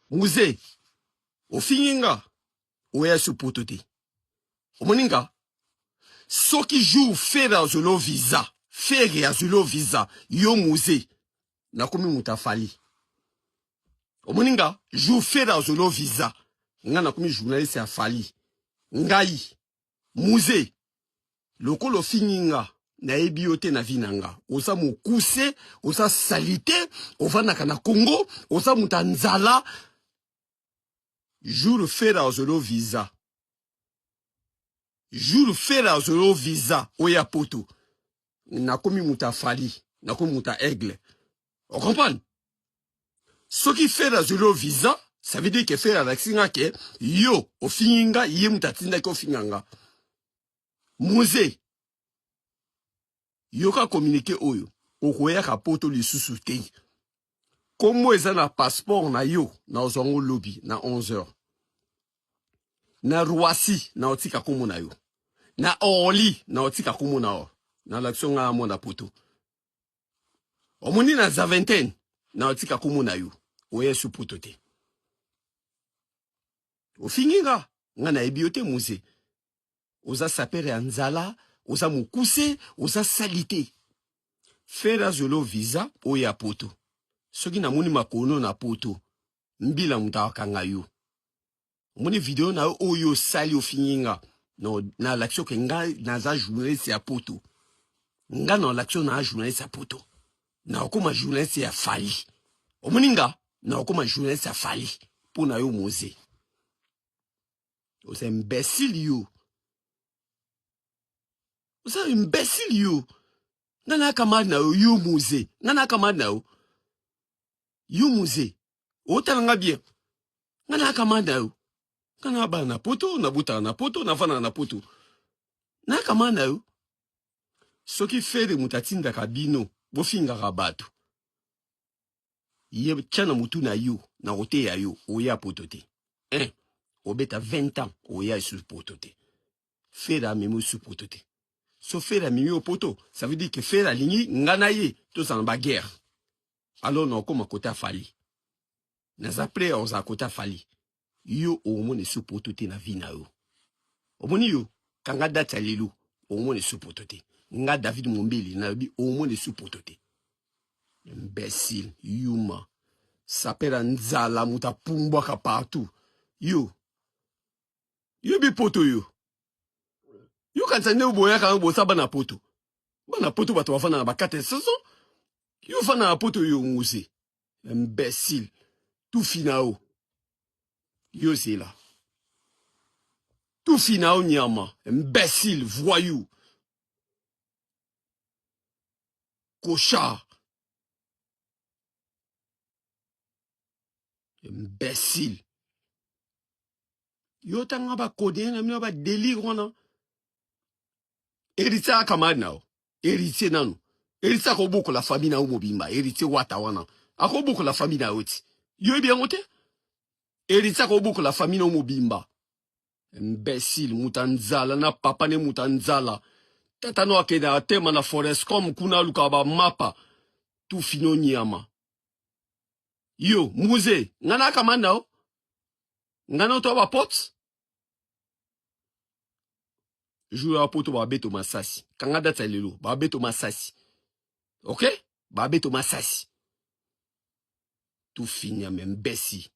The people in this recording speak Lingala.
Muze. Ofininga. Oya supotote. Omoninga. Soki joue faire azolo visa. Faire azolo visa. Yo muze. Nakomi mutafali. Omoninga. Joue faire azolo visa. Nga nakomi journaliste afali. Ngai. Muze. Lokolo fininga. Na ebiote na vinanga. Osa mukuse. Osa salite. Ovanaka na Congo. Osa mutanzala. Jour faire azolo visa. Jour faire azolo visa. Oya poto. Nakomi mutafali. Nakomi muta aigle. On comprend? Ce qui fait azolo visa. Ça veut dire que faire avec singa ke. Yo. O fininga. Ye mutatinda ko finanga. Muze. Yoka communiqué oyo. Okoya ka poto lisusu te. Komo eza na passeport na yo. Na ozongo lobby. Na 11h. Na Roissy. Na otika komo na yo. Na Orly. Na otika komo na o. Na l'action nga mo na poto. Omoni na Zaventem. Na otika komo na yo. Oye su poto te. Ofinginga. Nga na ebiote muze. Oza sapere anzala. Oza mukuse, oza salite. Fera zolo visa, oya poto. Soki na moni makono na poto. Mbila mutawakanga yo. Moni video na oyo sali ofininga. No, na l'action ke nga naza journaliste ya poto. Nga na l'action na journaliste ya poto. Na okoma journaliste ya fali. Omoninga, na okoma journaliste ya fali. Pona yo moze. Oza imbécile yo. Oza imbécile yo. Nana kamad na yo muze. Nana kamad na yo. Yo muze. Otalanga bien. Nana kamad na yo. Kana ba na poto, na buta na poto, na fana na poto. Nana kamad na yo. Soki fere mutatinda kabino. Bofinga rabatu. Ye chana mutu na yo. Na ote ya yo. Oya potote. Obeta 20 ans. Oya su potote. Fere a memo su potote. So faire la mimi au poteau, ça veut dire que faire la ligne, nganaye, tout ça en bas guerre. Alors non, comme à côté fali. Nas après, on a côté fali. Yo, au moins, sous poteau, na vina yo. Au moins, yo, kanga date à l'élou, au moins, sous poteau. Nga David Mombeli, na bi, au moins, sous poteau. Imbécile, yuma. Sapera nzala, muta pumbwaka partout. Yo. Yo bi poto yo. Yo kanzane uboya ka ubo saba na poto. Bana poto bato wafana na bakate saison. Yo fana na poto yo nguse. Imbécile. Tout finao. Yo c'est là. Tout finao nyama. Imbécile, voyou. Cochard. Imbécile. Yo tanga ba kodé na mino ba délire wana. Héritier akamad nao. Héritier nanu. Héritier akoboko la famille na umobimba. Héritier wata wana. Akoboko la famille na oti. Yo bien ngote? Héritier akoboko la famille na umobimba. Imbécile, mutanzala na papa ne mutanzala. Tata no akeda atema na forest comme kuna lukaba mapa. Tu fino nyama. Yo, muze, ngana akamad nao. Ngana oto ba pot. Joue à poto ba beto masasi. Kanga data lelo, ba beto masasi. Ok? Ba beto masasi. Tout fini à même bessi.